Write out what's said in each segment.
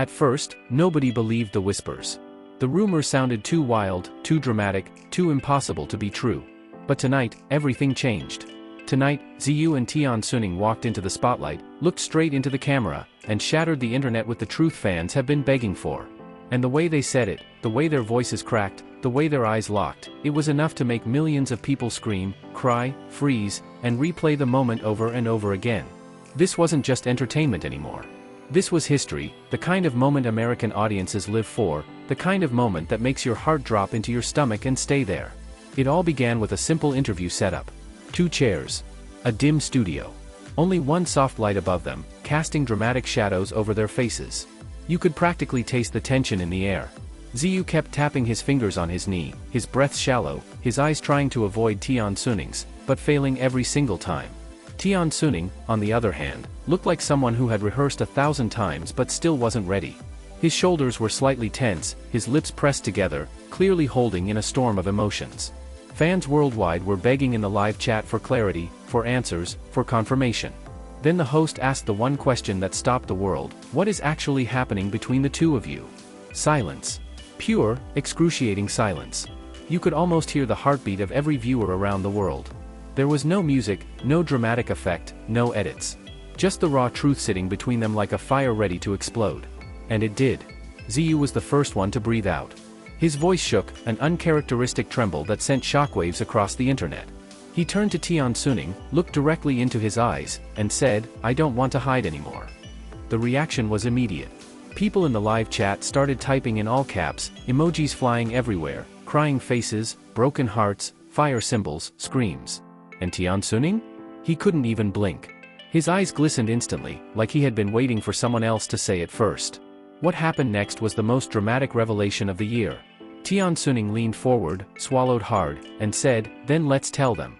At first, nobody believed the whispers. The rumor sounded too wild, too dramatic, too impossible to be true. But tonight, everything changed. Tonight, Ziyu and Tian Xuning walked into the spotlight, looked straight into the camera, and shattered the internet with the truth fans have been begging for. And the way they said it, the way their voices cracked, the way their eyes locked, it was enough to make millions of people scream, cry, freeze, and replay the moment over and over again. This wasn't just entertainment anymore. This was history, the kind of moment American audiences live for, the kind of moment that makes your heart drop into your stomach and stay there. It all began with a simple interview setup. 2 chairs. A dim studio. Only one soft light above them, casting dramatic shadows over their faces. You could practically taste the tension in the air. Ziyu kept tapping his fingers on his knee, his breath shallow, his eyes trying to avoid Tian Xuning's, but failing every single time. Tian Xuning, on the other hand, looked like someone who had rehearsed 1,000 times but still wasn't ready. His shoulders were slightly tense, his lips pressed together, clearly holding in a storm of emotions. Fans worldwide were begging in the live chat for clarity, for answers, for confirmation. Then the host asked the one question that stopped the world: what is actually happening between the two of you? Silence. Pure, excruciating silence. You could almost hear the heartbeat of every viewer around the world. There was no music, no dramatic effect, no edits. Just the raw truth sitting between them like a fire ready to explode. And it did. Ziyu was the first one to breathe out. His voice shook, an uncharacteristic tremble that sent shockwaves across the internet. He turned to Tian Xuning, looked directly into his eyes, and said, "I don't want to hide anymore." The reaction was immediate. People in the live chat started typing in all caps, emojis flying everywhere, crying faces, broken hearts, fire symbols, screams. And Tian Xuning? He couldn't even blink. His eyes glistened instantly, like he had been waiting for someone else to say it first. What happened next was the most dramatic revelation of the year. Tian Xuning leaned forward, swallowed hard, and said, "Then let's tell them."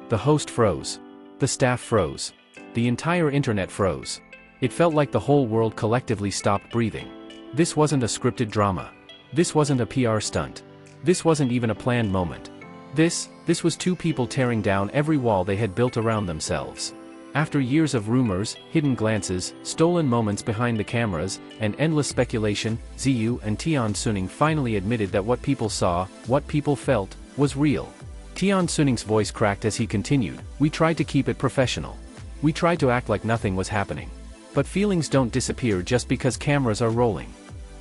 The host froze. The staff froze. The entire internet froze. It felt like the whole world collectively stopped breathing. This wasn't a scripted drama. This wasn't a PR stunt. This wasn't even a planned moment. This was 2 people tearing down every wall they had built around themselves. After years of rumors, hidden glances, stolen moments behind the cameras, and endless speculation, Ziyu and Tian Xuning finally admitted that what people saw, what people felt, was real. Tian Xuning's voice cracked as he continued, "We tried to keep it professional. We tried to act like nothing was happening. But feelings don't disappear just because cameras are rolling."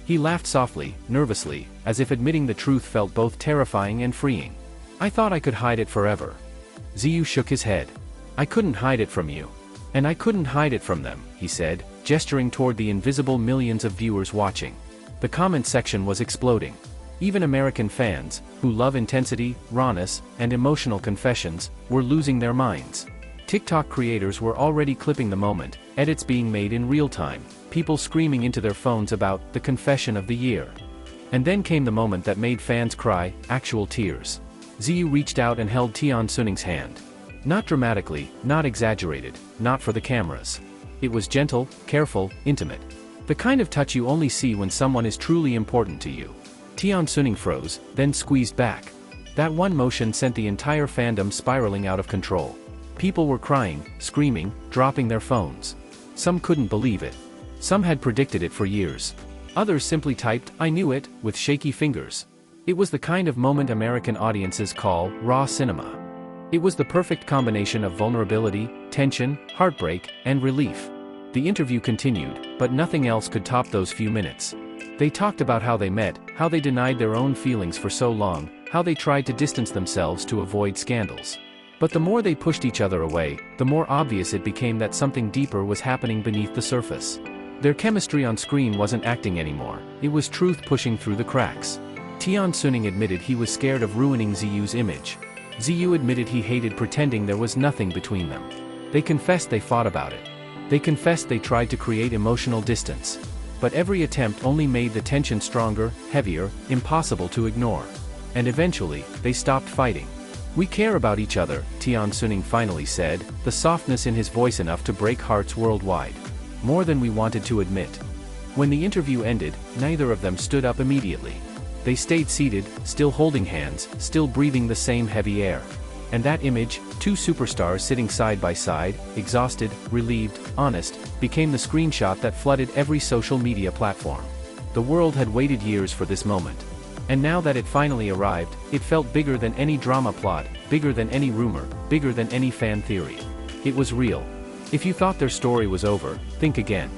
He laughed softly, nervously, as if admitting the truth felt both terrifying and freeing. "I thought I could hide it forever." Ziyu shook his head. "I couldn't hide it from you. And I couldn't hide it from them," he said, gesturing toward the invisible millions of viewers watching. The comment section was exploding. Even American fans, who love intensity, rawness, and emotional confessions, were losing their minds. TikTok creators were already clipping the moment, edits being made in real time, people screaming into their phones about the confession of the year. And then came the moment that made fans cry, actual tears. Ziyu reached out and held Tian Xuning's hand. Not dramatically, not exaggerated, not for the cameras. It was gentle, careful, intimate. The kind of touch you only see when someone is truly important to you. Tian Xuning froze, then squeezed back. That one motion sent the entire fandom spiraling out of control. People were crying, screaming, dropping their phones. Some couldn't believe it. Some had predicted it for years. Others simply typed, "I knew it," with shaky fingers. It was the kind of moment American audiences call raw cinema. It was the perfect combination of vulnerability, tension, heartbreak, and relief. The interview continued, but nothing else could top those few minutes. They talked about how they met, how they denied their own feelings for so long, how they tried to distance themselves to avoid scandals. But the more they pushed each other away, the more obvious it became that something deeper was happening beneath the surface. Their chemistry on screen wasn't acting anymore, it was truth pushing through the cracks. Tian Xuning admitted he was scared of ruining Ziyu's image. Ziyu admitted he hated pretending there was nothing between them. They confessed they fought about it. They confessed they tried to create emotional distance. But every attempt only made the tension stronger, heavier, impossible to ignore. And eventually, they stopped fighting. "We care about each other," Tian Xuning finally said, the softness in his voice enough to break hearts worldwide. "More than we wanted to admit." When the interview ended, neither of them stood up immediately. They stayed seated, still holding hands, still breathing the same heavy air. And that image, 2 superstars sitting side by side, exhausted, relieved, honest, became the screenshot that flooded every social media platform. The world had waited years for this moment. And now that it finally arrived, it felt bigger than any drama plot, bigger than any rumor, bigger than any fan theory. It was real. If you thought their story was over, think again.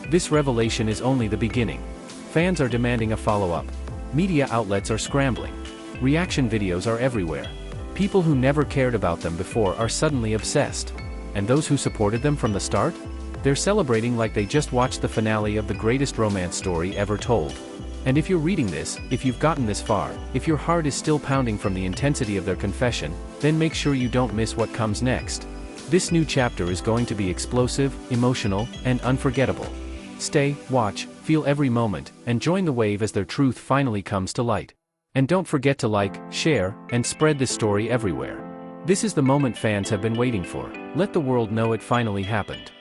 This revelation is only the beginning. Fans are demanding a follow-up. Media outlets are scrambling. Reaction videos are everywhere. People who never cared about them before are suddenly obsessed. And those who supported them from the start? They're celebrating like they just watched the finale of the greatest romance story ever told. And if you're reading this, if you've gotten this far, if your heart is still pounding from the intensity of their confession, then make sure you don't miss what comes next. This new chapter is going to be explosive, emotional, and unforgettable. Stay, watch, feel every moment, and join the wave as their truth finally comes to light. And don't forget to like, share, and spread this story everywhere. This is the moment fans have been waiting for. Let the world know it finally happened.